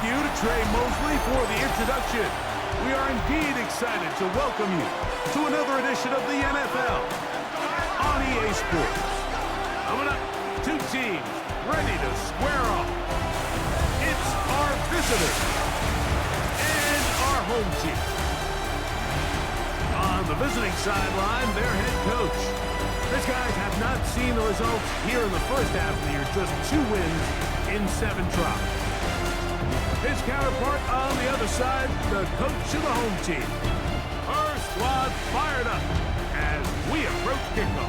you to Trey Mosley for the introduction. We are indeed excited to welcome you to another edition of the NFL on EA Sports. Coming up, two teams ready to square off. It's our visitors and our home team. On the visiting sideline, their head coach. These guys have not seen the results here in the first half of the year, just 2 wins in 7 tries. His counterpart on the other side, the coach of the home team. Our squad fired up as we approach kickoff.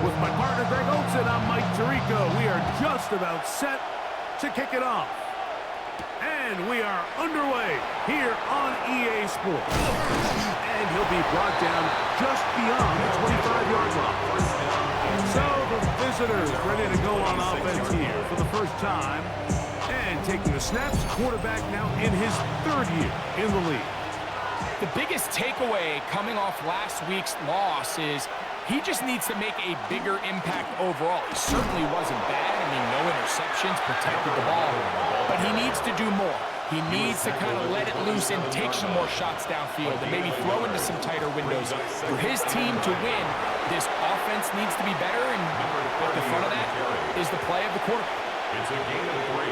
With my partner Greg Olson, I'm Mike Tirico. We are just about set to kick it off. And we are underway here on EA Sports. And he'll be brought down just beyond the 25-yard line. So the visitors ready to go on offense here for the first time. And taking the snaps, quarterback now in his 3rd year in the league. The biggest takeaway coming off last week's loss is he just needs to make a bigger impact overall. He certainly wasn't bad. I mean, no interceptions, protected the ball. But he needs to do more. He needs to kind of let it loose and take some more shots downfield and maybe throw into some tighter windows. For his team to win, this offense needs to be better, and at the front of that is the play of the quarterback. It's a gain of 3.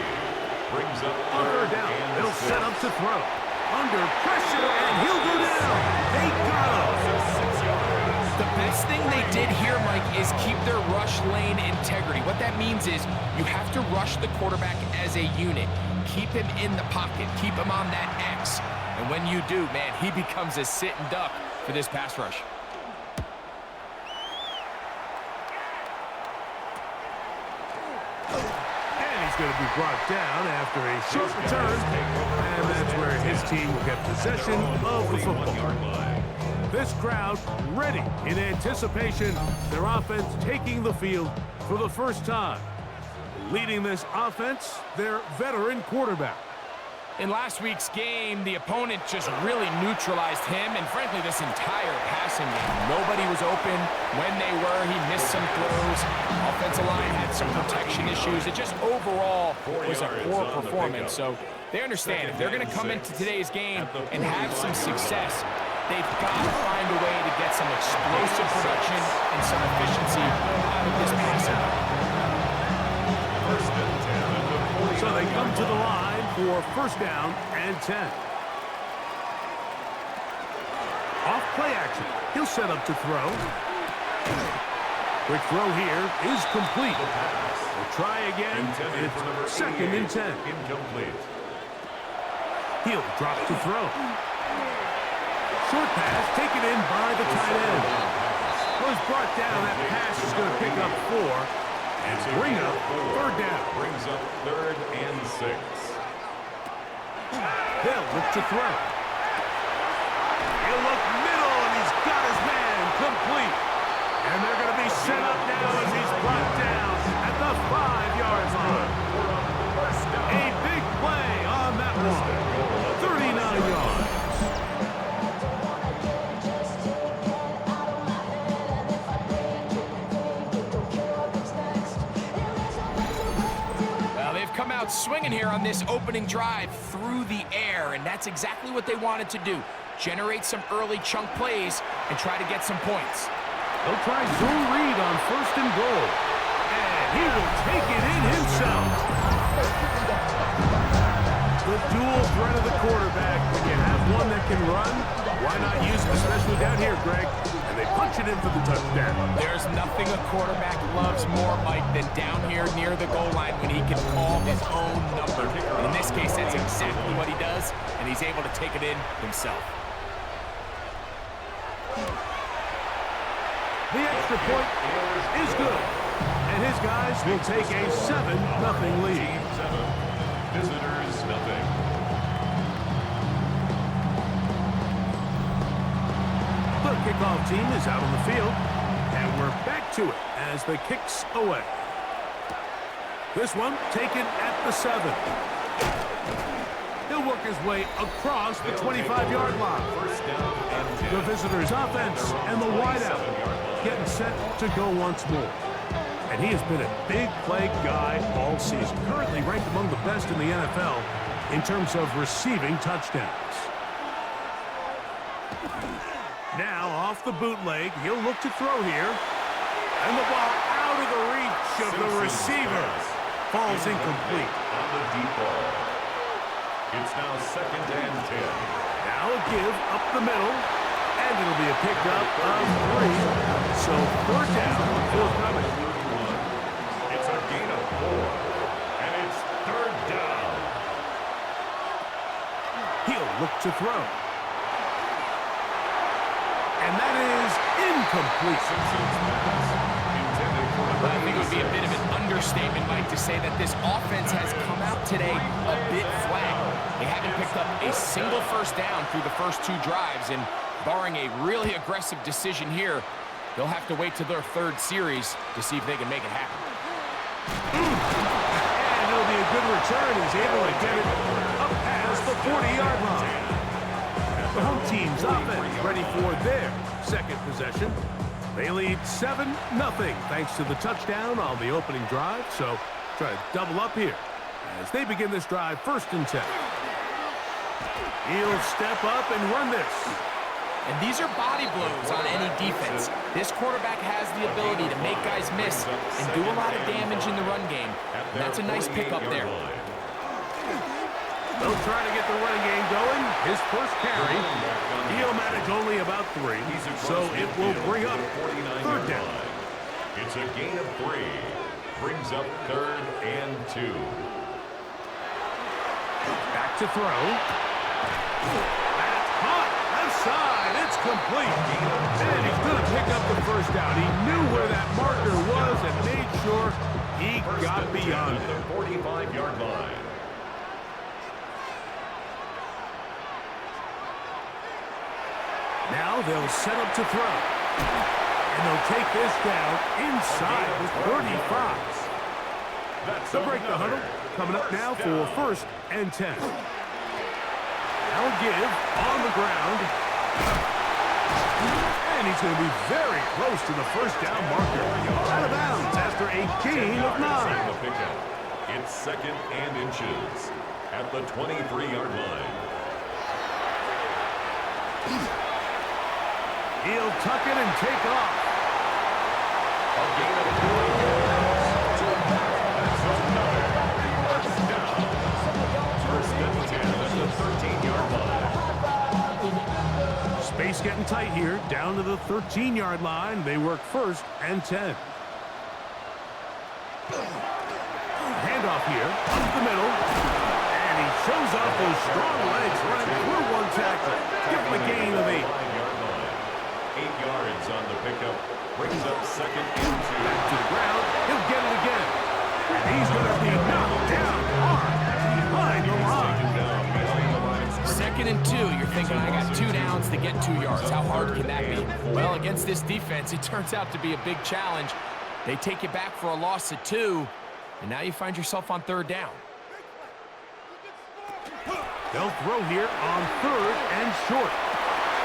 Brings up third down. They'll set up to throw. Under pressure, and he'll go down. They got him. The best thing they did here, Mike, is keep their rush lane integrity. What that means is you have to rush the quarterback as a unit. Keep him in the pocket. Keep him on that X. And when you do, man, he becomes a sitting duck for this pass rush. He's going to be brought down after a short return, and that's where his team will get possession of the football. This crowd ready in anticipation, their offense taking the field for the first time. Leading this offense, their veteran quarterback. In last week's game, the opponent just really neutralized him, and frankly, this entire passing game. Nobody was open. When they were, he missed some throws. Offensive line had some protection issues. It just overall was a poor performance. So they understand if they're going to come into today's game and have some success, they've got to find a way to get some explosive production and some efficiency out of this passing game. So they come to the line for first down and 10. Off play action. He'll set up to throw. Quick throw here is complete. We'll try again. It's 2nd and 10. Incomplete. He'll drop to throw. Short pass taken in by the tight end. Was brought down. That pass is going to pick up 4. And bring up 3rd down. Brings up 3rd and 6. They'll look to throw. He'll look middle, and he's got his man complete. And they're going to be set up now as he's brought down at the 5-yard line. A big play on that one. 39 yards. Come out swinging here on this opening drive through the air, and that's exactly what they wanted to do. Generate some early chunk plays and try to get some points. They'll try zone read on 1st and goal. And he will take it in himself. The dual threat of the quarterback. When you have one that can run, why not use him, especially down here, Greg? And they punch it in for the touchdown. There's nothing a quarterback loves more, Mike, than down here near the goal line when he can call his own number. And in this case, that's exactly what he does, and he's able to take it in himself. The extra point is good. And his guys will take a 7-0 lead. Team 7. Visitors nothing. The kickoff team is out on the field, and we're back to it as the kick's away. This one taken at the 7. He'll He'll work his way across the 25-yard line. First down and 10. The visitors' offense and the wideout getting set to go once more. And he has been a big play guy all season. Currently ranked among the best in the NFL in terms of receiving touchdowns. Now off the bootleg, he'll look to throw here. And the ball out of the reach of the receiver. Falls incomplete. On the deep ball. It's now second and 10. Now a give up the middle. And it'll be a pickup of 3. So third down, forthcoming. It's a gain of 4. And it's third down. He'll look to throw. And that is incomplete. Simpson's pass intended for the I think it would be a bit of an understatement, Mike, to say that this offense has come out today a bit flat. They haven't picked up a single first down through the first 2 drives, and barring a really aggressive decision here, they'll have to wait to their 3rd series to see if they can make it happen. And it'll be a good return. He's able to get it up past the 40-yard line. The home team's offense ready for their second possession. They lead 7-0 thanks to the touchdown on the opening drive. So try to double up here as they begin this drive 1st and 10. He'll step up and run this. And these are body blows on any defense. This quarterback has the ability to make guys miss and do a lot of damage in the run game. And that's a nice pickup there. They'll try to get the running game going. His first carry, he'll manage only about 3, so it will bring up third down. It's a gain of 3. Brings up 3rd and 2. Back to throw. That's caught. Left side. It's complete. And he's going to pick up the first down. He knew where that marker was and made sure he got beyond it. The 45-yard line. Now they'll set up to throw. And they'll take this down inside the 35. They'll break the huddle. Coming up now for 1st and 10. Now give on the ground. And he's going to be very close to the first down marker. Out of bounds after a gain of 9. It's 2nd and inches at the 23-yard line. He'll tuck it and take off. A gain of 4 yards. That's another first down. 1st and 10 at the 13-yard line. Space getting tight here. Down to the 13-yard line. They work 1st and 10. Handoff here. Up the middle. And he shows off those strong legs running through one tackle. Give him a gain of 8. 8 yards on the pickup. Brings up 2nd and 2. Back to the ground. He'll get it again. And he's going to be knocked down hard behind the line. 2nd and 2. You're thinking, I got 2 downs to get 2 yards. How hard can that be? Well, against this defense, it turns out to be a big challenge. They take you back for a loss of 2, and now you find yourself on 3rd down. They'll throw here on 3rd and short.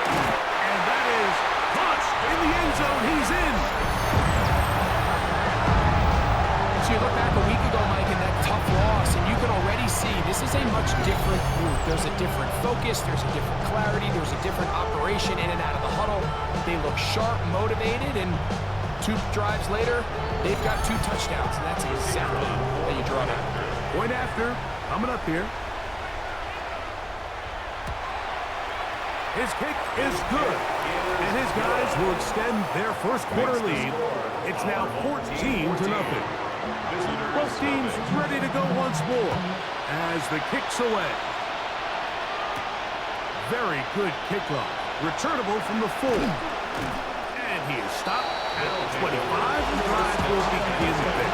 And that is launched in the end zone. He's in. So you look back a week ago, Mike, in that tough loss, and you can already see this is a much different group. There's a different focus. There's a different clarity. There's a different operation in and out of the huddle. They look sharp, motivated, and 2 drives later, they've got 2 touchdowns, and that's exactly how you draw that. Point after, coming up here. His kick is good, and his guys will extend their first quarter lead. It's now 14-0. Both teams ready to go once more as the kick's away. Very good kickoff. Returnable from the 4. And he is stopped at the 25. The drive will begin there.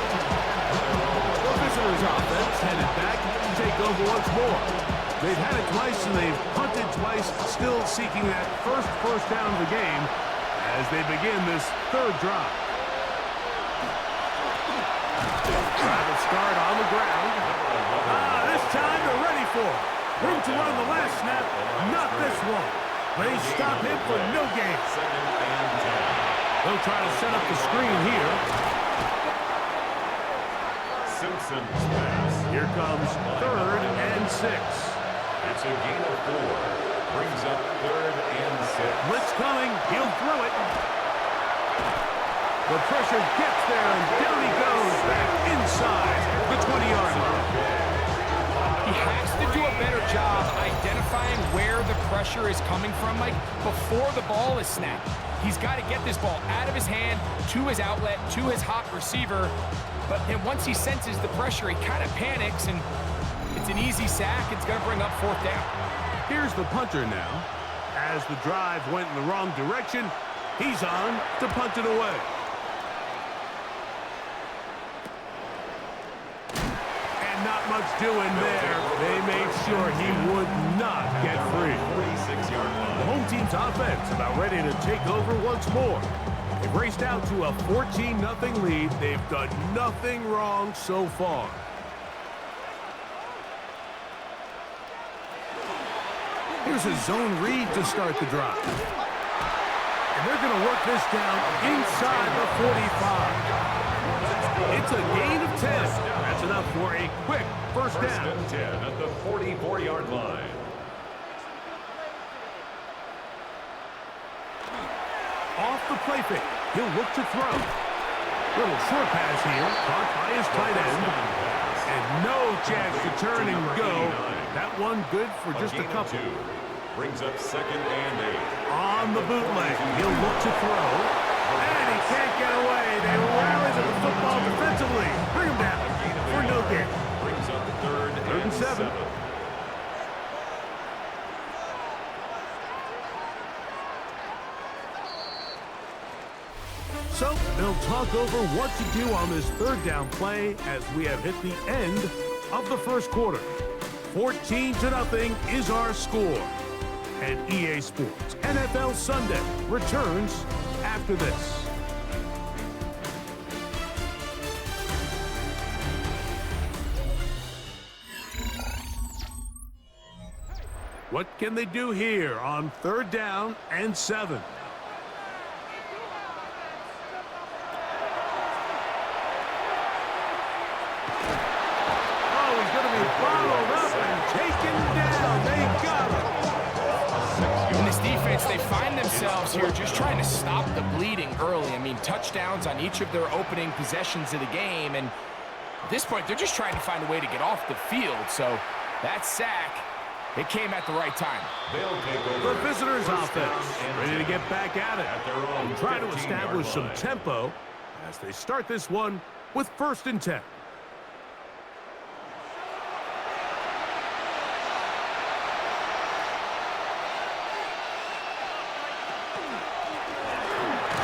The visitors' offense headed back to take over once more. They've had it twice, and they've punted twice, still seeking that first down of the game as they begin this 3rd drive. Drive will start on the ground. This time they're ready for it. Room to stop him for no gain. Second and 10. They'll try to set up the screen here. Simpson's pass. Here comes 3rd and 6. It's a gain of 4. Brings up 3rd and 6. Blitz coming. He'll throw it. The pressure gets there, and down he goes back inside the 20-yard line. He has to do a better job identifying where the pressure is coming from, Mike, before the ball is snapped. He's got to get this ball out of his hand, to his outlet, to his hot receiver. But then once he senses the pressure, he kind of panics, and it's an easy sack. It's going to bring up 4th down. Here's the punter now. As the drive went in the wrong direction, he's on to punt it away. Not much doing there. They made sure he would not get free. 46-yard line. The home team's offense about ready to take over once more. They've raced out to a 14-0 lead. They've done nothing wrong so far. Here's a zone read to start the drive. And they're going to work this down inside the 45. It's a gain of 10. That's enough for a quick first down. First and 10 at the 44-yard line. Off the play fake. He'll look to throw. Little short pass here. Caught by his tight end. And no chance to turn and go. That one good for just a couple. Brings up 2nd and 8. On the bootleg. He'll look to throw. And he can't get away. They rally to the football defensively. Bring him down for no gain. Brings up 3rd and 7. So they'll talk over what to do on this 3rd down play as we have hit the end of the first quarter. 14-0 is our score. And EA Sports NFL Sunday returns after this. What can they do here on 3rd down and 7? Oh, he's going to be bottled up and taken down. They got him. In this defense, they find themselves here just trying to stop the bleeding early. I mean, touchdowns on each of their opening possessions of the game, and at this point, they're just trying to find a way to get off the field. So that sack, it came at the right time. They'll take over. The visitors' offense ready to get back at it and try to establish some tempo as they start this one with 1st and 10.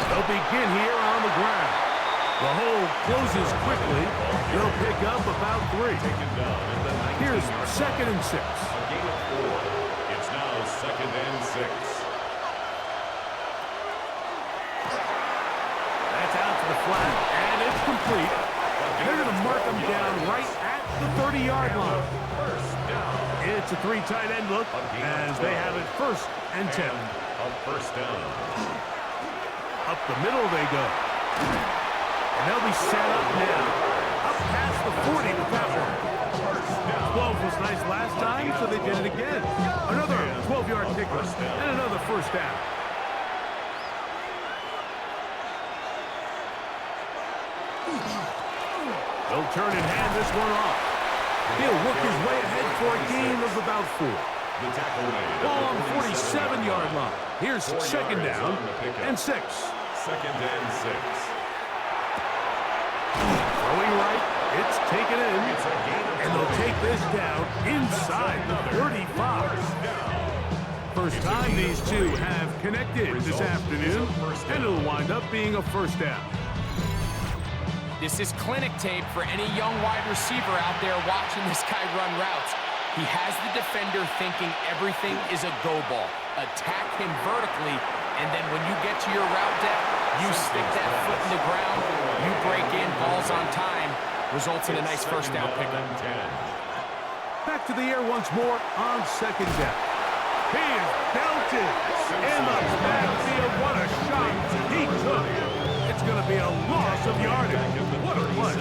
They'll begin here on the ground. The hole closes quickly. They'll pick up about 3. Here's 2nd and 6. A gain of 4. It's now 2nd and 6. That's out to the flat, and it's complete. And they're going to mark them down right at the 30-yard line. First down. It's a 3 tight end look as they have it 1st and 10. A first down. Up the middle they go. And they'll be set up now. Up past the 40 with that one. 12 was nice last time, so they did it again. Another 12-yard kicker and another first down. They'll turn and hand this one off. He'll work his way ahead for a gain of about 4. The tackle made. Ball on the 47-yard line. Here's 2nd down and 6. 2nd and 6. Throwing right, it's taken in, and they'll take this down inside the 35. First time these two have connected this afternoon, and it'll wind up being a first down. This is clinic tape for any young wide receiver out there watching this guy run routes. He has the defender thinking everything is a go ball. Attack him vertically, and then when you get to your route depth, you stick that foot in the ground, you break in, balls on time, results in a nice first down pickup. Back to the air once more on 2nd down. He is belted in the backfield. What a shot he took. It's going to be a loss of yardage. What a play.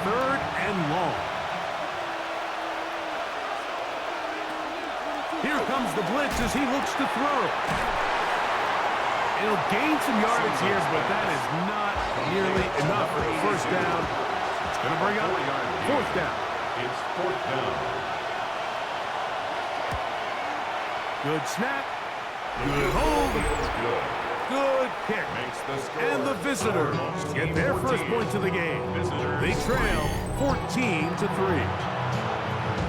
3rd and long. Here comes the blitz as he looks to throw. He'll gain some yardage here, but that is not nearly enough for the first down. It's going to bring up 4th down. It's 4th down. Good snap. Good hold. Good kick. And the visitors get their first points of the game. They trail 14-3.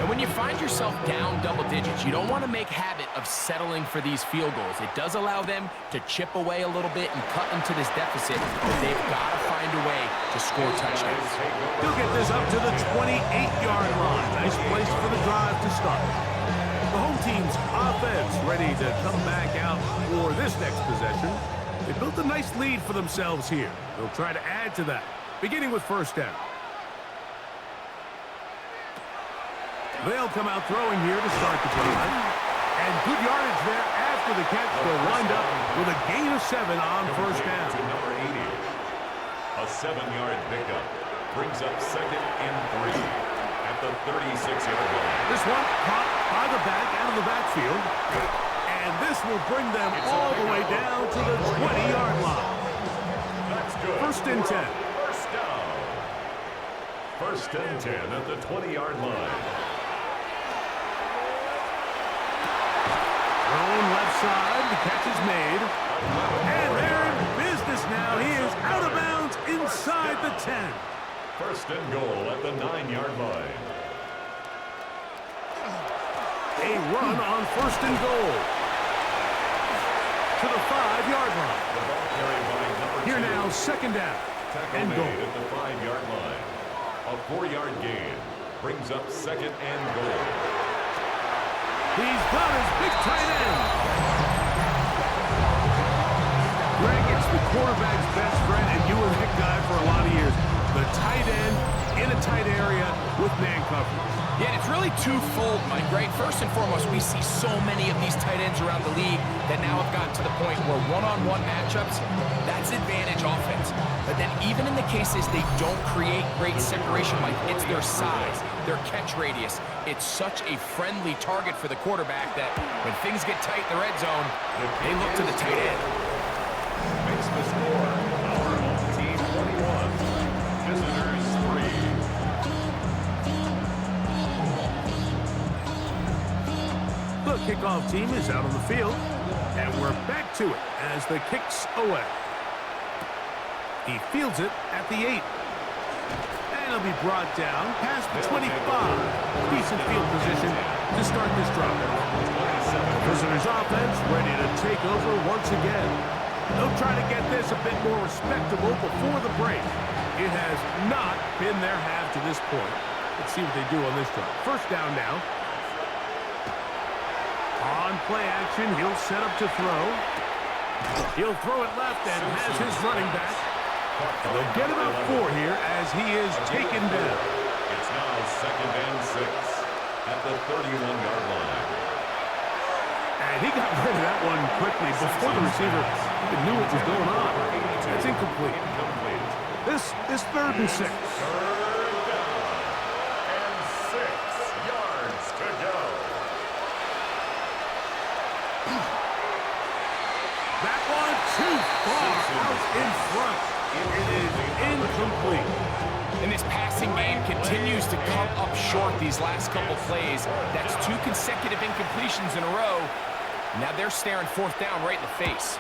And when you find yourself down double digits, you don't want to make habit of settling for these field goals. It does allow them to chip away a little bit and cut into this deficit, but they've got to find a way to score touchdowns. He'll get this up to the 28-yard line. Nice place for the drive to start. The home team's offense ready to come back out for this next possession. They built a nice lead for themselves here. They'll try to add to that, beginning with 1st down. They'll come out throwing here to start the drive. And good yardage there after the catch. They'll wind up with a gain of 7 on 1st down. To number 80. A 7-yard pickup brings up 2nd and 3 at the 36-yard line. This one caught by the back out of the backfield. And this will bring them all the way down to the 20-yard line. That's good. 1st and 10. First down. 1st and 10 at the 20-yard line. Thrown left side, the catch is made. And they're in business now. He is out of bounds inside the 10. 1st and goal at the 9-yard line. A run on 1st and goal. To the 5-yard line. The ball carried by number 2. Here now, 2nd down. Tackle And made goal. at the 5-yard line. A 4-yard gain brings up 2nd and goal. He's got his big tight end. Greg, it's the quarterback's best friend, and you were that guy for a lot of years. The tight end in a tight area with man coverage. Yeah, and it's really twofold, Mike, right? First and foremost, we see so many of these tight ends around the league that now have gotten to the point where one-on-one matchups, that's advantage offense. But then even in the cases they don't create great separation, Mike, it's their size, their catch radius. It's such a friendly target for the quarterback that when things get tight in the red zone, they look to the tight end. Makes the score. Our home team 21. Visitors 3. The kickoff team is out on the field, and we're back to it as the kick's away. He fields it at the 8. And he'll be brought down past the 25. Decent field position to start this drive. Visitors offense ready to take over once again. They'll try to get this a bit more respectable before the break. It has not been their half to this point. Let's see what they do on this drive. 1st down now. On play action, he'll set up to throw. He'll throw it left and has his running back. And they'll get about 4 here as he is taken down. It's now 2nd and 6 at the 31-yard line. And he got rid of that one quickly before the receiver even knew what was going on. That's incomplete. This is 3rd and 6. 3rd down and 6 yards to go. That one too far out in front. It is incomplete. And this passing game continues to come up short these last couple plays. That's 2 consecutive incompletions in a row. Now they're staring 4th down right in the face.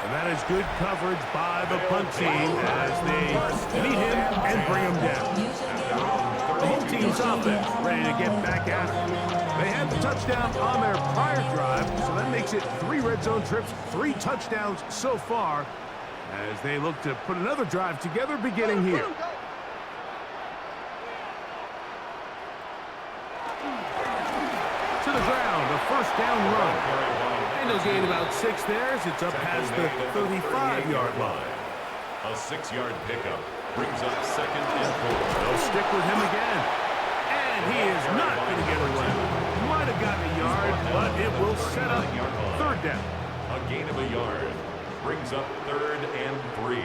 And that is good coverage by the punt team as they meet him and bring him down. The home team's offense ready to get back at it. They had the touchdown on their prior drive, so that makes it 3 red zone trips, 3 touchdowns so far as they look to put another drive together beginning here. To the ground, a 1st down run. And they'll gain about 6 there as it's up past the 35-yard line. A 6-yard pickup brings up 2nd and 4. They'll stick with him again. And he is not going to get away. Might have gotten a yard, but it will set up 3rd down. A gain of a yard brings up 3rd and 3.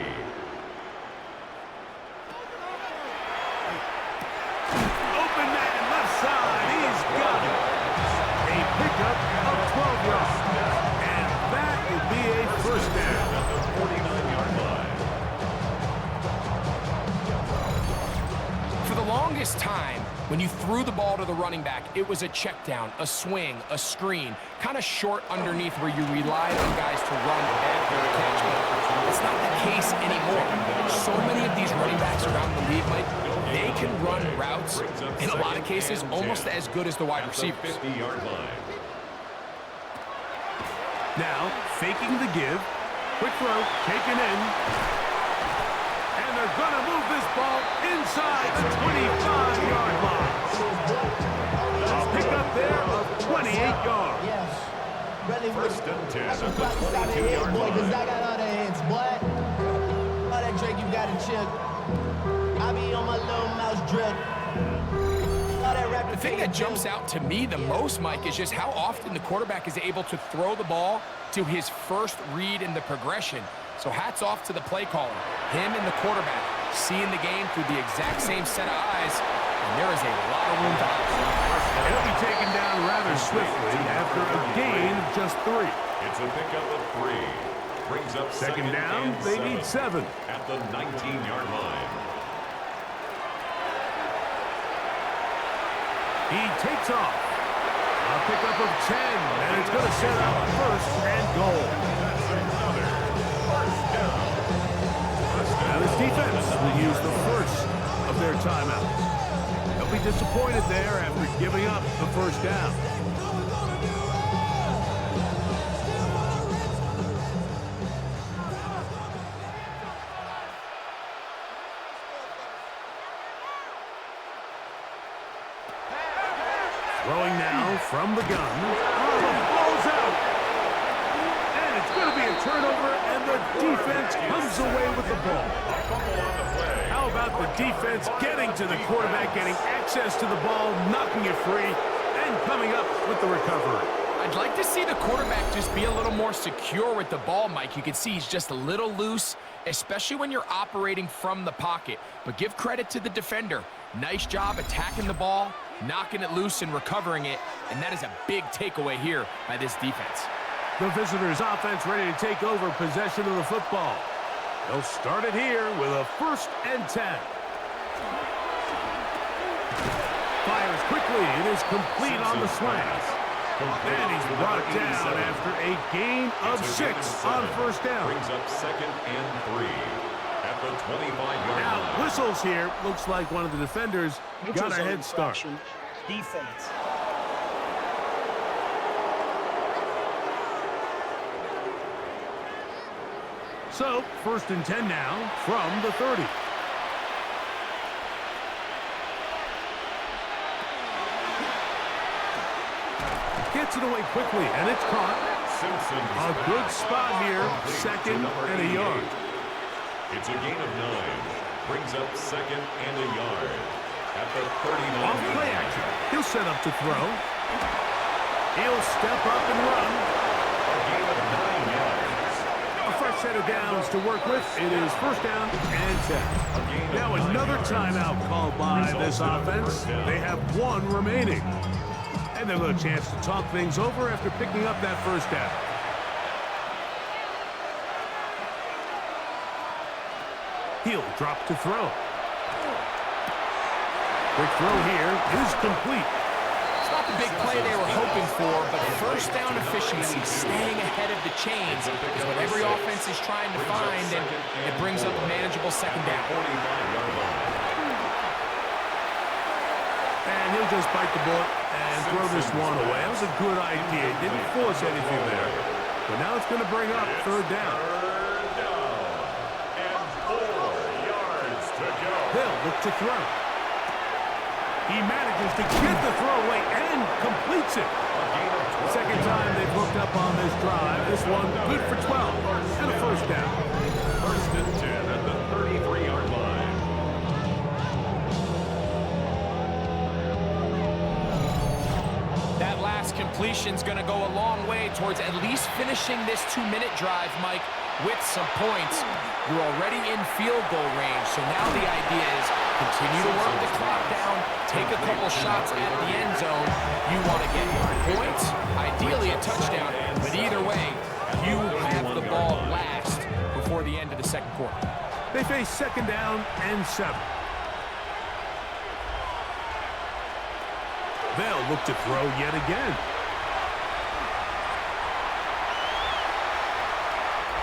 Open man, left side. He's got it. A pickup of 12 yards. And that will be a 1st down. At the 49-yard line. For the longest time, when you threw the ball to the running back, it was a check down, a swing, a screen, kind of short underneath where you relied on guys to run after the catch. It's not the case anymore. So many of these running backs around the league, Mike, they can run routes, in a lot of cases, almost as good as the wide receivers. 50-yard line. Now, faking the give. Quick throw, taken in. And they're going to move this ball inside the 25-yard line. A pickup there of 28 yards. Yes. Really, 1st and 10 at the boy, 22-yard boy, because I line. got all the hands, boy. All that Drake you got to chill. I be on my little mouse drip. All that rap. The thing that jumps out to me the most, Mike, is just how often the quarterback is able to throw the ball to his first read in the progression. So hats off to the play caller. Him and the quarterback seeing the game through the exact same set of eyes, and there is a lot of room to hide. He'll be taken down rather swiftly after a gain of just 3. It's a pickup of 3. Brings up 2nd down, and they need 7. at the 19-yard line. He takes off. A pickup of 10, and it's going to set up 1st and goal. That's another 1st down. Now this defense will use the first of their timeouts. They'll be disappointed there after giving up the 1st down. Throwing now from the gun. Oh, the ball's out. And it's going to be a turnover, and the defense comes away with the ball. How about the defense getting to the quarterback, getting access to the ball, knocking it free, and coming up with the recovery? I'd like to see the quarterback just be a little more secure with the ball, Mike. You can see he's just a little loose, especially when you're operating from the pocket. But give credit to the defender. Nice job attacking the ball, knocking it loose and recovering it, and that is a big takeaway here by this defense. The visitors' offense ready to take over possession of the football. They'll start it here with a 1st and 10. Fires quickly. It is complete on the slant. And he's brought down after a gain of 6 on 1st down. Brings up 2nd and 3 at the 25-yard Now, line. whistles here. Looks like one of the defenders got a head start. Defense. So, 1st and 10 now from the 30. Gets it away quickly, and it's caught. Simpson's A good back. spot here, Complete 2nd to number and a 88. yard. It's a gain of 9. Brings up 2nd and a yard at the 39. Off play action. He'll set up to throw. He'll step up and run. A gain of 9 yards. A fresh set of downs to work with. It is 1st down and 10. Now another timeout called by this offense. They have 1 remaining. And they'll have a chance to talk things over after picking up that 1st down. He'll drop to throw. Quick throw here is complete. It's not the big play they were hoping for, but 1st down efficiency, staying ahead of the chains, is what every offense is trying to find, and it brings up a manageable 2nd down. 45-yard line. And he'll just bite the bullet and throw this one away. That was a good idea. Didn't force anything there. But now it's going to bring up 3rd down. 3rd down. And 4 yards to go. They'll look to throw. He manages to get the throw away and completes it. Second time they've looked up on this drive. This one good for 12 and a 1st down. 1st and 10 at the completion's going to go a long way towards at least finishing this 2-minute drive, Mike, with some points. You're already in field goal range, so now the idea is continue to work the clock down, take a couple shots at the end zone. You want to get points, ideally a touchdown, but either way, you have the ball last before the end of the second quarter. They face 2nd down and 7. They'll look to throw yet again.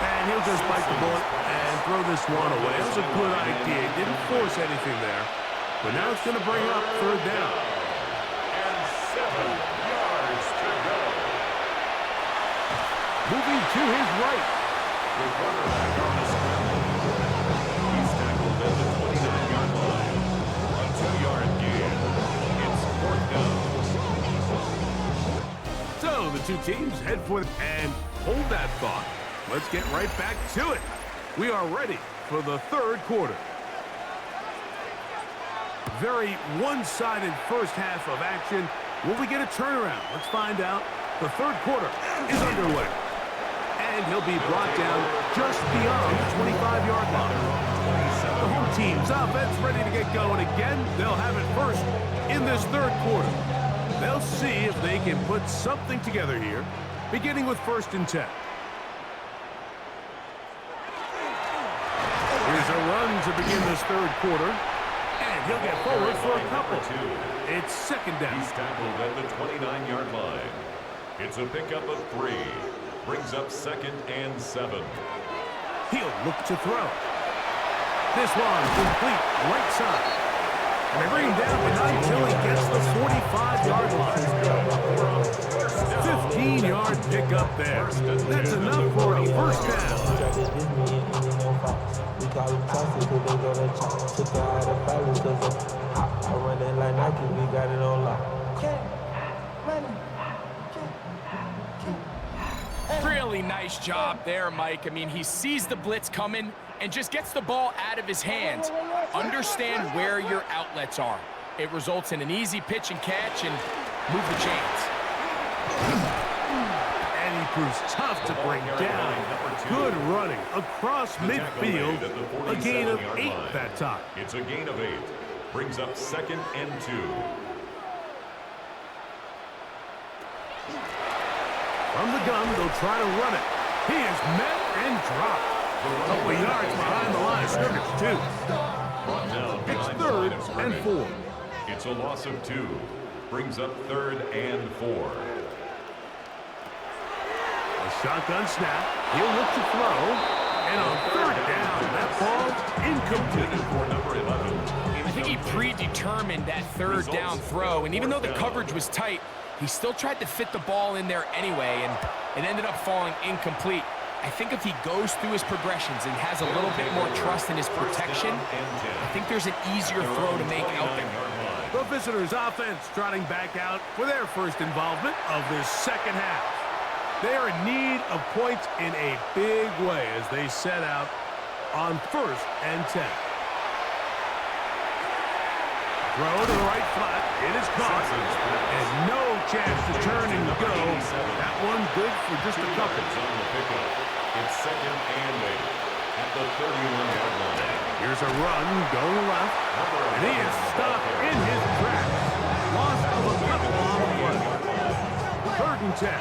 And he'll just bite the bullet and throw this one away. It was a good idea. He didn't force anything there. But now it's going to bring up 3rd down. And 7 yards to go. Moving to his right. The quarterback on the scramble. He's tackled at the 29-yard line. A 2-yard gain. It's 4th down. So the two teams head for it and hold that thought. Let's get right back to it. We are ready for the 3rd quarter. Very one-sided first half of action. Will we get a turnaround? Let's find out. The 3rd quarter is underway. And he'll be brought down just beyond the 25-yard line. The home team's offense ready to get going again. They'll have it first in this 3rd quarter. They'll see if they can put something together here, beginning with 1st and 10. Here's a run to begin this 3rd quarter. And he'll get forward for a couple. It's 2nd down. He's tackled at the 29-yard line. It's a pickup of 3. Brings up 2nd and 7. He'll look to throw. This one complete right side. And they bring him down until he gets the 45-yard line. 15-yard pickup there. That's enough for a 1st down. We call them toxic, cause they go to chop. Took her out of fight because I run that like Nike, we got it on lock. Really nice job there, Mike. I mean, he sees the blitz coming and just gets the ball out of his hands. Understand where your outlets are. It results in an easy pitch and catch and move the chains. And he proves tough to bring down. Good running across midfield. A gain of 8 that time. It's a gain of 8. Brings up 2nd and 2. From the gun, they'll try to run it. He is met and dropped. A couple yards behind the line of scrimmage, too. Brought down It's behind the 3rd line of and scrimmage. 4. It's a loss of 2. Brings up 3rd and 4. A shotgun snap. He'll look to throw. And on 3rd down, that ball's incomplete. For number 11. I think he predetermined that 3rd down throw, and even though the coverage was tight, he still tried to fit the ball in there anyway, and it ended up falling incomplete. I think if he goes through his progressions and has a little bit more trust in his protection, I think there's an easier throw to make out there. The visitors' offense trotting back out for their first involvement of this 2nd half. They are in need of points in a big way as they set out on 1st and 10. Throw to the right flat. It is caught. And no chance to turn and go. That one good for just a couple. On the pickup. It's 2nd and 8 at the 31-yard line. Here's a run going left. And he is stopped in his tracks. Loss of a couple on the play. 3rd and 10.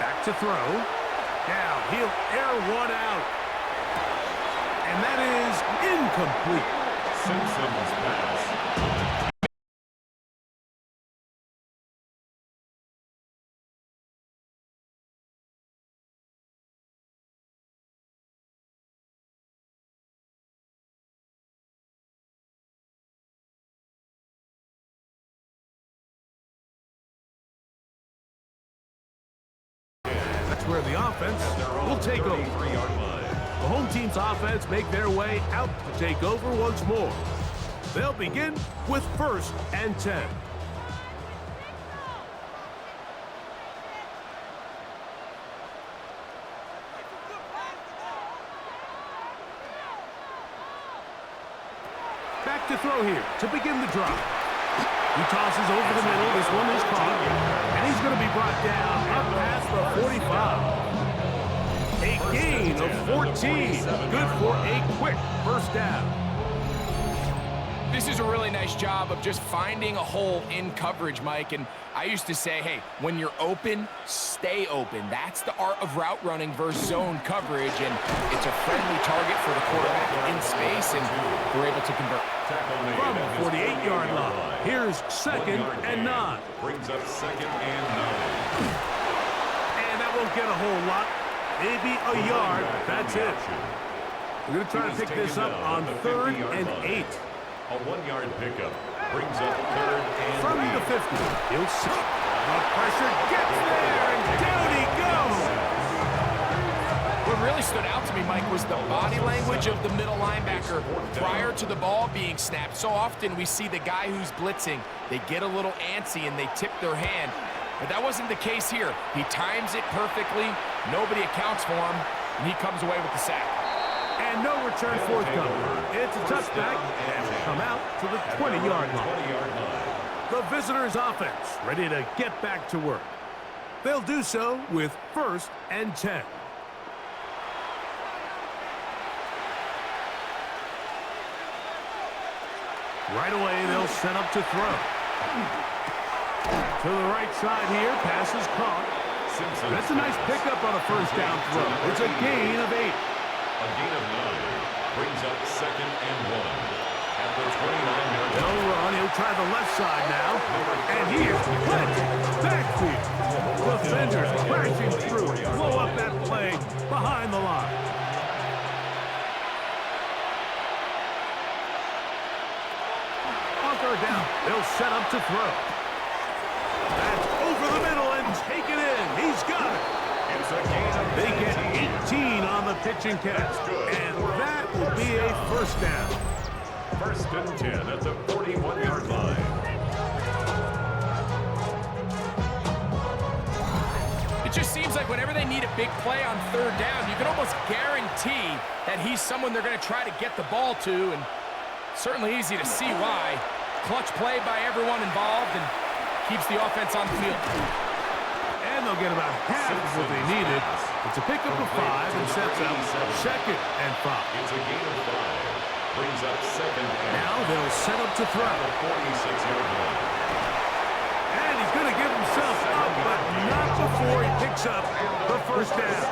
Back to throw. Now he'll air one out. And that is incomplete. Simpson's pass. That's where the offense will take over. 33-yard line. The home team's offense make their way out to take over once more. They'll begin with 1st and 10. to throw here to begin the drive. He tosses over the middle. This one is caught. And he's going to be brought down up past the 45. A gain of 14. Good for a quick first down. This is a really nice job of just finding a hole in coverage, Mike. And I used to say, hey, when you're open, stay open. That's the art of route running versus zone coverage. And it's a friendly target for the quarterback in space, and we're able to convert. From the 48-yard line, here's 2nd and 9. Brings up 2nd and 9. And that won't get a whole lot. Maybe a yard. That's it. We're going to try to pick this up on 3rd and 8. A 1-yard pickup brings up 3rd and From 8. the 50. He'll sit. The pressure gets there, and down he goes. What really stood out to me, Mike, was the body language of the middle linebacker prior to the ball being snapped. So often we see the guy who's blitzing, they get a little antsy and they tip their hand. But that wasn't the case here. He times it perfectly. Nobody accounts for him, and he comes away with the sack. And no return forthcoming. It's a touchback, and will come out to the 20-yard line. The visitors' offense ready to get back to work. They'll do so with 1st and 10. Right away, they'll set up to throw. To the right side here, pass is caught. That's a nice pickup on a first down throw. It's a gain of 8. A gain of 9 brings up 2nd and 1. At the 29-yard line. They'll run. He'll try the left side now. And here's plenty backfield. Defenders crashing through. Blow up that play behind the line. Bunker down. They'll set up to throw. That's over the middle and take it in. He's got it. It's a gain of They get 18 on the pitch and catch. And that will be a first down. 1st and 10 at the 41-yard line. It just seems like whenever they need a big play on 3rd down, you can almost guarantee that he's someone they're going to try to get the ball to, and certainly easy to see why. Clutch play by everyone involved and keeps the offense on the field. And they'll get about half of what they needed. It's a pickup of 5 and sets up 2nd and 5. It's a gain of 5. Brings up 2nd and Now they'll set up to throw. 46-yard line. And he's going to give himself up, but not before he picks up the first down.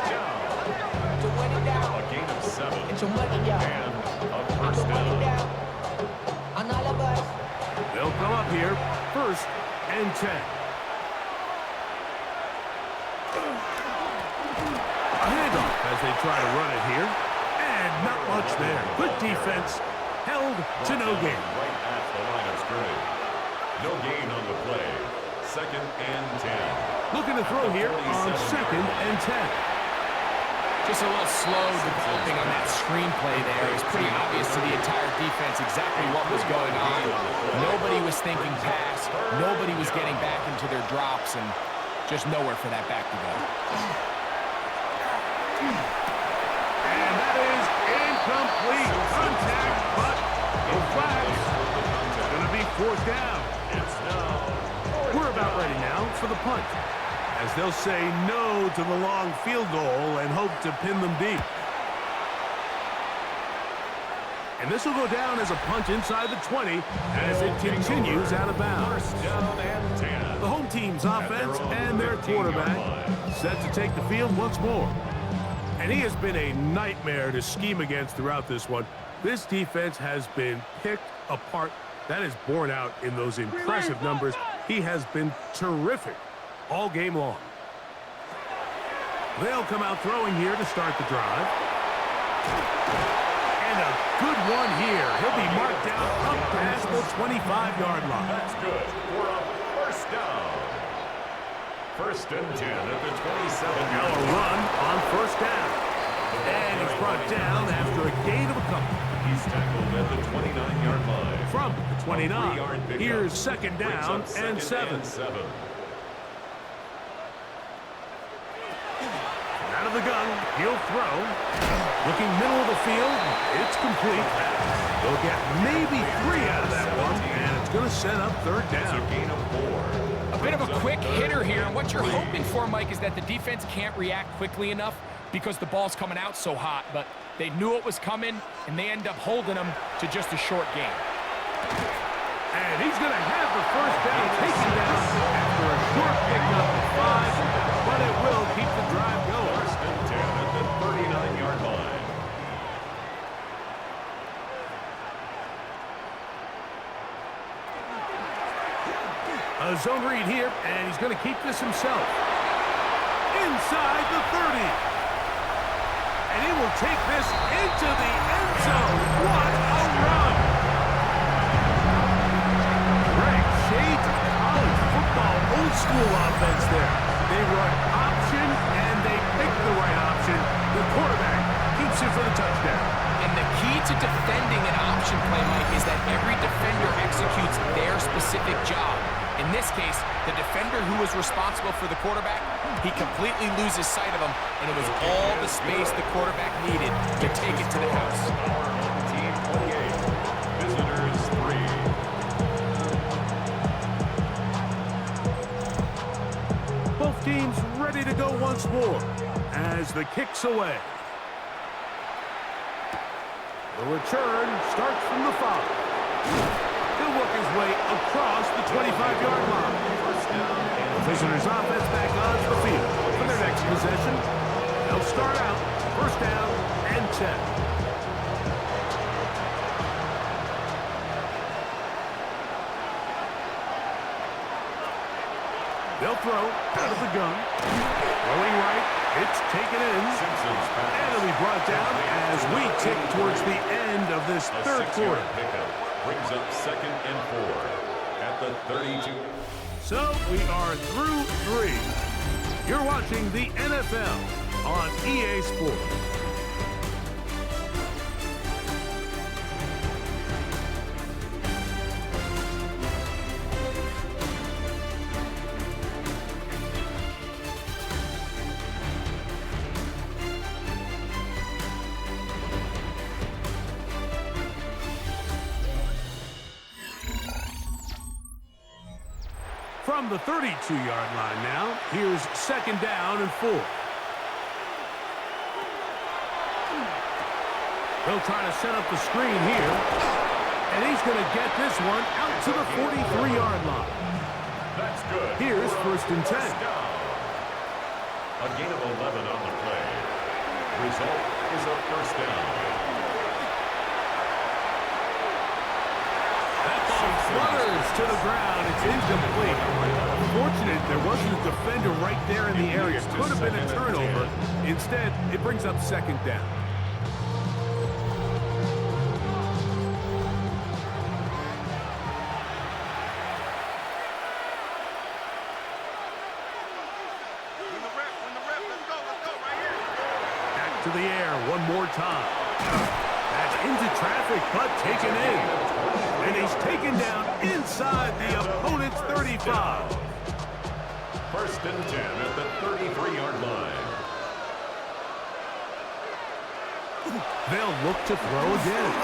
A gain of 7 and a first down. They'll come up here, 1st and 10. A handoff as they try to run it here. And not much there. Good defense. Held to no gain. Right at the line of scrimmage. No gain on the play. 2nd and 10. Looking to throw here on 2nd and 10. Just a little slow developing on that screenplay there. It was pretty obvious to the entire defense exactly what was going on. Nobody was thinking pass. Nobody was getting back into their drops, and just nowhere for that back to go. And that is incomplete. Contact, but the flag's going to be 4th down. We're about ready now for the punt, as they'll say no to the long field goal and hope to pin them deep. And this will go down as a punt inside the 20 as it continues out of bounds. 1st down and 10. The home team's offense and their quarterback set to take the field once more. And he has been a nightmare to scheme against throughout this one. This defense has been picked apart. That is borne out in those impressive numbers. He has been terrific all game long. They'll come out throwing here to start the drive. And a good one here. He'll be marked down up past the 25-yard line. That's good for a first down. 1st and 10 at the 27. Now a run on 1st down. And he's brought down after a gain of a couple. He's tackled at the 29-yard line. From the 29, 3-yard pickup. here's 2nd down Brings up and 7. and 7. Out of of the gun. He'll throw. Looking middle of the field. It's complete. They'll get maybe 3 out of that one, and it's going to set up third down. It's a gain of 4. A bit of a quick hitter here, and what you're hoping for, Mike, is that the defense can't react quickly enough because the ball's coming out so hot, but they knew it was coming, and they end up holding them to just a short game. And he's going to have the first down taken down after a short pickup of 5, but it will keep the drive going. First and 10 at the 39-yard line. A zone read here, and he's going to keep this himself. Inside the 30. And he will take this into the end zone. What a run! Greg, shades of college football old school offense there. They run option, and they pick the right option. The quarterback keeps it for the touchdown. And the key to defending an option play, Mike, is that every defender executes their specific job. In this case, the defender who was responsible for the quarterback, he completely loses sight of him, and it was all the space the quarterback needed to take it to the house. Team 28, visitors 3. Both teams ready to go once more as the kick's away. The return starts from the 5. He'll work his way across the 25-yard line. The visitors' offense back onto the field for their next possession. They'll start out first down and 10. They'll throw out of the gun. Throwing right. It's taken in. And it'll be brought down as we tick towards the end of this third quarter. Brings up 2nd and 4 at the 32. So we are through 3. You're watching the NFL on EA Sports. From the 32-yard line now, here's 2nd down and 4. They'll try to set up the screen here. And he's going to get this one out to the 43-yard line. That's good. Here's 1st and 10. A gain of 11 on the play. Result is a first down. Flutters to the ground. It's incomplete. Unfortunate there wasn't a defender right there in the area. Could have been a turnover. Instead, it brings up 2nd down. Back to the air one more time. That's into traffic, but taken in. And he's taken down inside the opponent's 35. 1st and 10 at the 33-yard line. They'll look to throw again.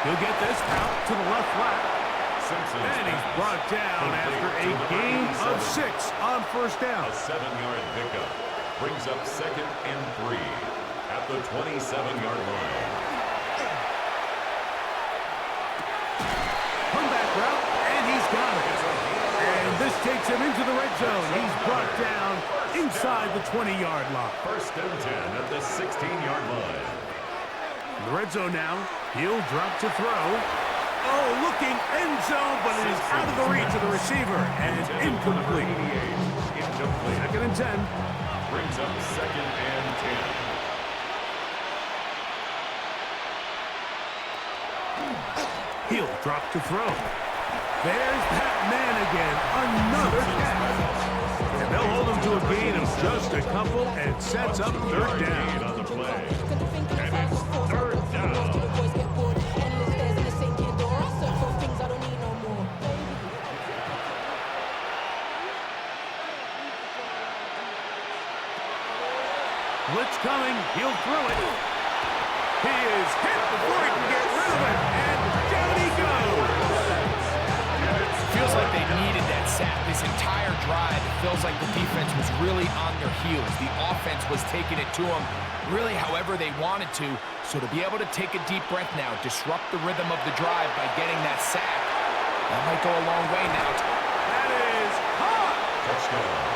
He'll get this out to the left flat. And he's brought down after a gain of 6 on first down. A 7-yard pickup brings up 2nd and 3 at the 27-yard line. Route, and he's got it. And this takes him into the red zone. He's brought down inside the 20-yard line. 1st and 10 at the 16-yard line. In the red zone now. He'll drop to throw. Oh, looking end zone, but it is out of the reach of the receiver. And incomplete. 2nd and 10. Brings up 2nd and 10. He'll drop to throw. There's that man again. Another catch. And they'll hold him to a gain of just a couple and sets up 3rd down. On the play. And it's 3rd down. Blitz coming. He'll throw it. He is hit before he can get rid of it. And down he goes. Feels like they needed that sack this entire drive. It feels like the defense was really on their heels. The offense was taking it to them really however they wanted to. So to be able to take a deep breath now, disrupt the rhythm of the drive by getting that sack, that might go a long way now. That is hot. Touchdown.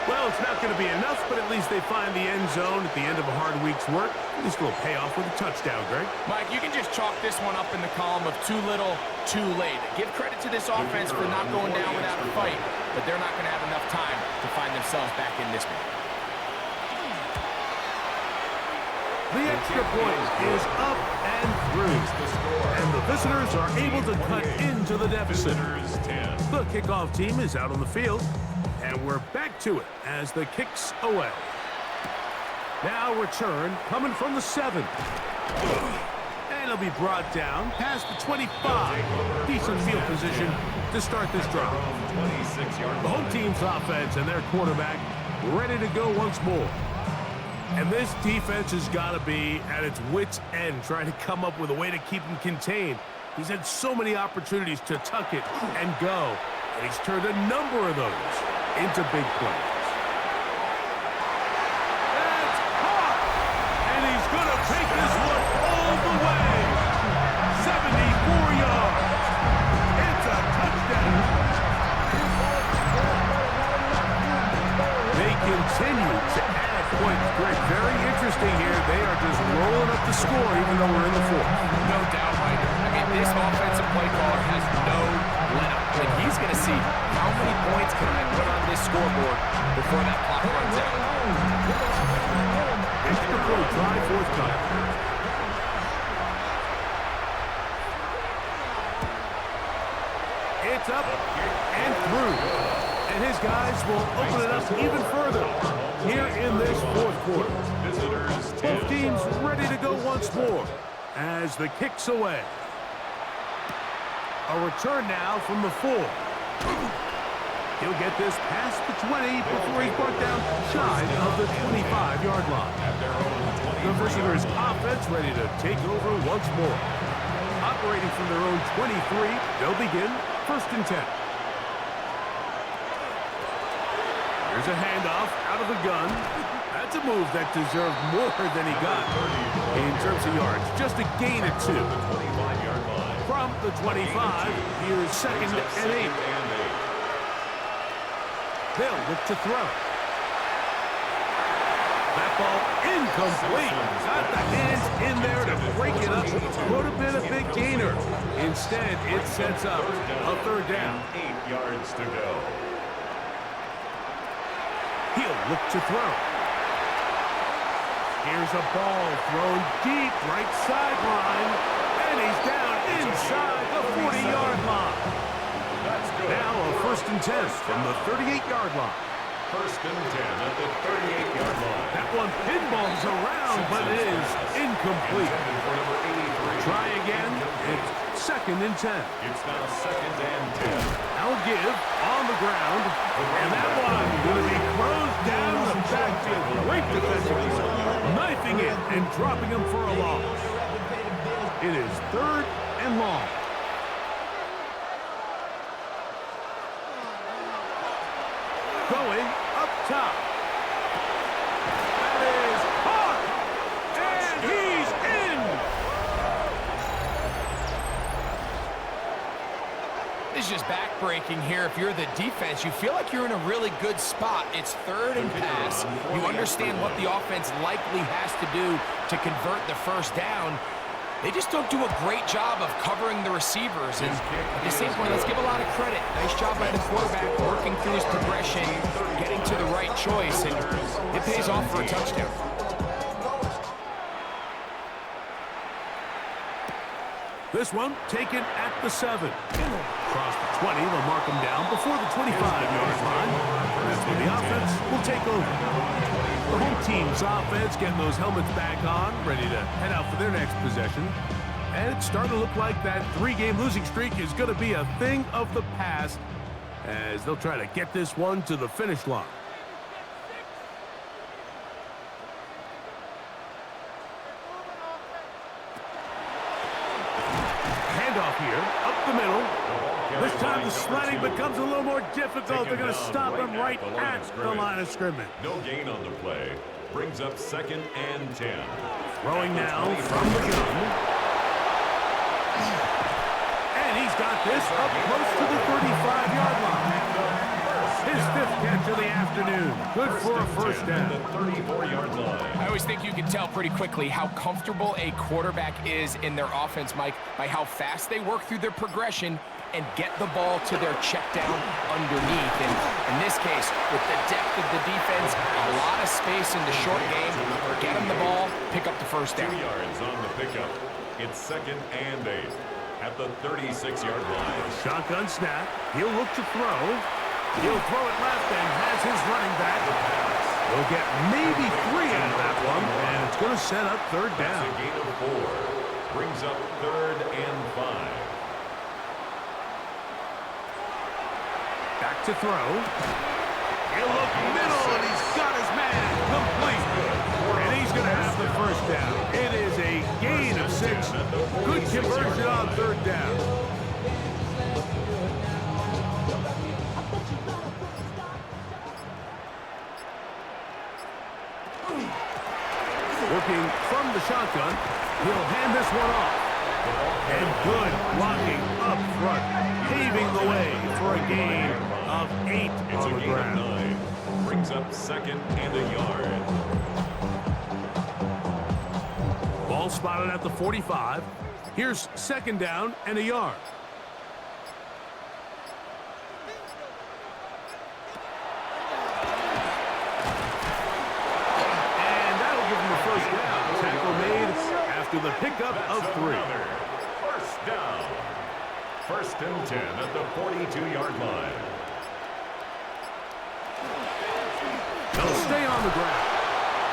Well, it's not going to be enough, but at least they find the end zone at the end of a hard week's work. At least we'll pay off with a touchdown, Greg. Mike, you can just chalk this one up in the column of too little, too late. Give credit to this offense for not going down without a fight, but they're not going to have enough time to find themselves back in this one. The extra point is up and through, and the visitors are able to cut into the deficit. The kickoff team is out on the field, and we're back to it as the kick's away. Now return coming from the 7. And it'll be brought down past the 25. Decent field position to start this drive. The home team's offense and their quarterback ready to go once more. And this defense has got to be at its wits' end, trying to come up with a way to keep him contained. He's had so many opportunities to tuck it and go, and he's turned a number of those into big plays. That's caught! And he's going to take this one all the way. 74 yards. It's a touchdown. They continue to add points. Greg, very interesting here. They are just rolling up the score even though we're in the 4th. No doubt, Mike. I mean, this offensive play caller has no let-up. And he's going to see how many points can I put on this scoreboard before that clock runs out. Extra point drive forthcoming. It's up and through. And his guys will open it up even further here in this 4th quarter. Both teams ready to go once more as the kick's away. A return now from the 4. He'll get this past the 20 before he's brought down shy of the 25-yard line. The visitors' offense ready to take over once more. Operating from their own 23, they'll begin 1st and 10. Here's a handoff out of the gun. That's a move that deserved more than he got in terms of yards. Just a gain of 2. From the 25, here's 2nd and 8. They'll look to throw. That ball incomplete. Got the hands in there to break it up. Would have been a big gainer. Instead, it sets up a 3rd down. 8 yards to go. He'll look to throw. Here's a ball thrown deep right sideline. And he's down inside the 40-yard line. Now a 1st and 10 from the 38-yard line. 1st and 10 at the 38-yard line. That one pinballs around, but it is incomplete. Try again. It's 2nd and 10. It's now 2nd and 10. Now give on the ground. And that one going to be closed down the backfield. Great defensive. Knifing it and dropping him for a loss. It is 3rd and long. Going up top. That is caught. And he's in. This is just back-breaking here. If you're the defense, you feel like you're in a really good spot. It's 3rd and pass. You understand what the offense likely has to do to convert the 1st down. They just don't do a great job of covering the receivers. And at the same point, let's give a lot of credit. Nice job by the quarterback working through his progression, getting to the right choice, and it pays off for a touchdown. This one taken at the 7. Across the 20, they'll mark him down before the 25-yard line. That's when the offense will take over. The home team's offense getting those helmets back on, ready to head out for their next possession. And it's starting to look like that 3-game losing streak is going to be a thing of the past as they'll try to get this one to the finish line. Handoff here, up the middle. This time the sliding becomes a little more difficult. They're going to stop him right at the line of scrimmage. No gain on the play. Brings up 2nd and 10. Throwing now from the gun. And he's got this up close to the 35-yard line. His 5th catch of the afternoon. Good for a first down. The 34-yard line. I always think you can tell pretty quickly how comfortable a quarterback is in their offense, Mike, by how fast they work through their progression and get the ball to their check down underneath. And in this case, with the depth of the defense, a lot of space in the short game, get them the ball, pick up the first down. 2 yards on the pickup. It's 2nd and 8 at the 36-yard line. Shotgun snap. He'll look to throw. He'll throw it left and has his running back. He'll get maybe 3 out of that one, and it's going to set up 3rd down. That's a gain of 4. Brings up 3rd and 5. Back to throw. He'll look middle, and he's got his man complete. And he's going to have the first down. It is a gain of 6. Good conversion on 3rd down. Working from the shotgun, he'll hand this one off. And good blocking up front, paving the way for a gain of 8 It's on a the gain of ground. 9. Brings up 2nd and a yard. Ball spotted at the 45. Here's 2nd down and a yard. To the pickup of 3. First down. 1st and 10 at the 42-yard line. He'll stay on the ground.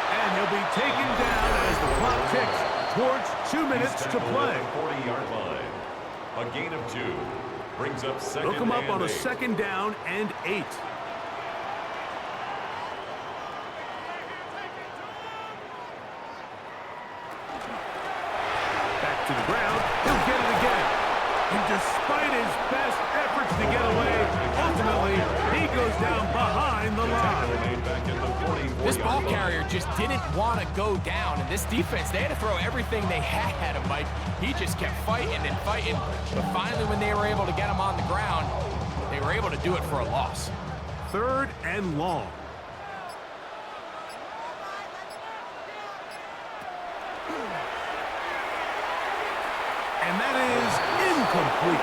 And he'll be taken down as the clock ticks towards 2 minutes to play. 40-yard line. A gain of 2. Brings up 2nd Look him up and on a 8. 2nd down and 8. To the ground, he'll get it again. And despite his best efforts to get away, ultimately, he goes down behind the line. This ball carrier just didn't want to go down, and this defense, they had to throw everything they had at him, Mike. He just kept fighting and fighting, but finally when they were able to get him on the ground, they were able to do it for a loss. 3rd and long. And that is incomplete.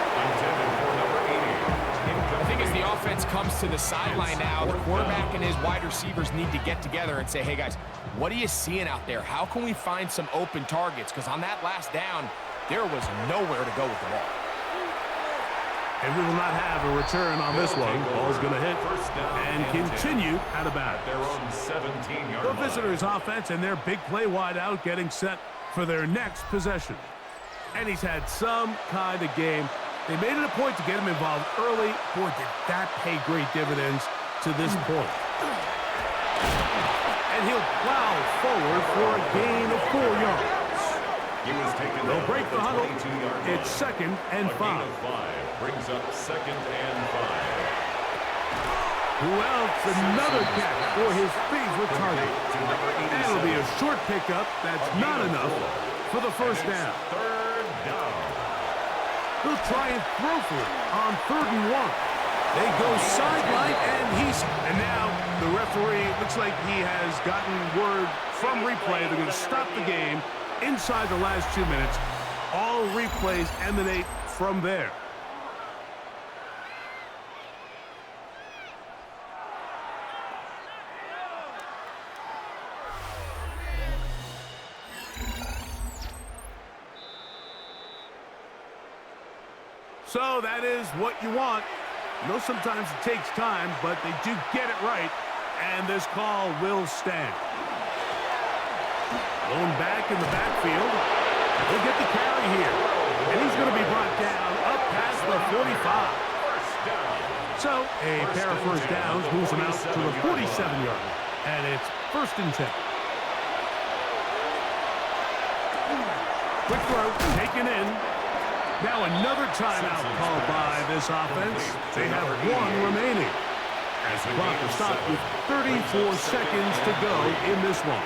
I think as the offense comes to the sideline now, the quarterback and his wide receivers need to get together and say, hey, guys, what are you seeing out there? How can we find some open targets? Because on that last down, there was nowhere to go with the ball. And we will not have a return on this one. Ball's going to hit and continue out of bounds. Their own 17-yard The line. visitors' offense and their big play wide out getting set for their next possession. And he's had some kind of game. They made it a point to get him involved early. Boy, did that pay great dividends to this point. And he'll plow forward for a gain of 4 yards. He was taken They'll down break at the huddle. 22-yard line. It's 2nd and A 5. gain of 5 brings up 2nd and 5. Who else? Another catch for his favorite target. And it'll be a short pickup. That's not enough for the first down. 3rd down. He'll try and throw for it on 3rd and 1. They go sideline, and now the referee looks like he has gotten word from replay. They're going to stop the game inside the last 2 minutes. All replays emanate from there. So that is what you want. I know sometimes it takes time, but they do get it right, and this call will stand. Going back in the backfield. He'll get the carry here, and he's going to be brought down up past the 45. down. So, a pair of first downs moves them out to the 47-yard line. And it's 1st and 10. Quick throw, taken in. Now another timeout called by this offense. They have one remaining. As the clock is stopped with 34 seconds to go in this one.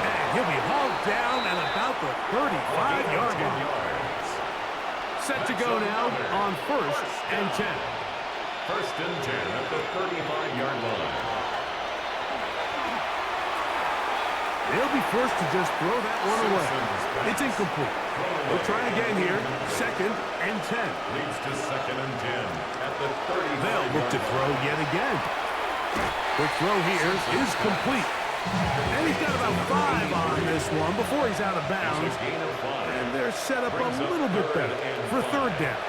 And he'll be hauled down at about the 35-yard line. Set to go now on 1st and 10. 1st and 10 at the 35-yard line. They'll be forced to just throw that one away. It's incomplete. We'll try again here. 2nd and 10. Leads to 2nd and 10 at the 35. They'll look to throw yet again. Quick throw here is complete. And he's got about 5 on this one before he's out of bounds. And they're set up a little bit better for 3rd down.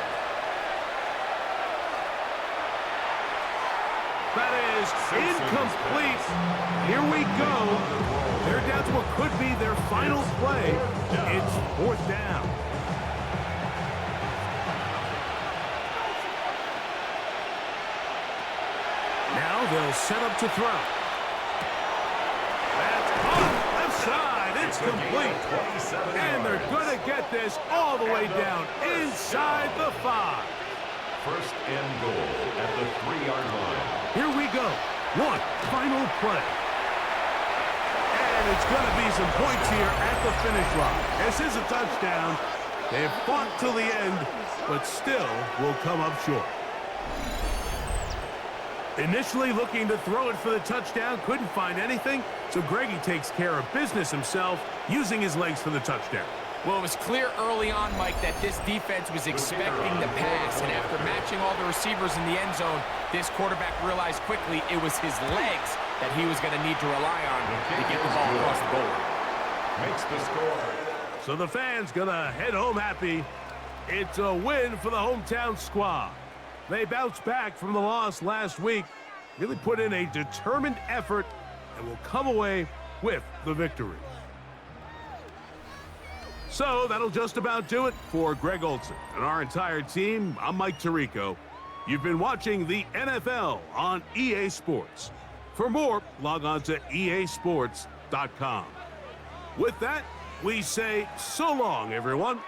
That is incomplete. Here we go. They're down to what could be their final play. It's 4th down. Now they'll set up to throw. That's on left side. It's complete. And they're going to get this all the way down inside the 5. 1st and goal at the 3-yard line. Here we go. One final play. And it's going to be some points here at the finish line. This is a touchdown. They've fought till the end, but still will come up short. Initially looking to throw it for the touchdown, couldn't find anything, so Greggy takes care of business himself, using his legs for the touchdown. Well, it was clear early on, Mike, that this defense was expecting the pass, and after matching all the receivers in the end zone, this quarterback realized quickly it was his legs that he was going to need to rely on to get the ball across the goal. Makes the score. So the fans gonna head home happy. It's a win for the hometown squad. They bounced back from the loss last week, really put in a determined effort, and will come away with the victory. So that'll just about do it for Greg Olson and our entire team. I'm Mike Tirico. You've been watching the NFL on EA Sports. For more, log on to easports.com. With that, we say so long, everyone.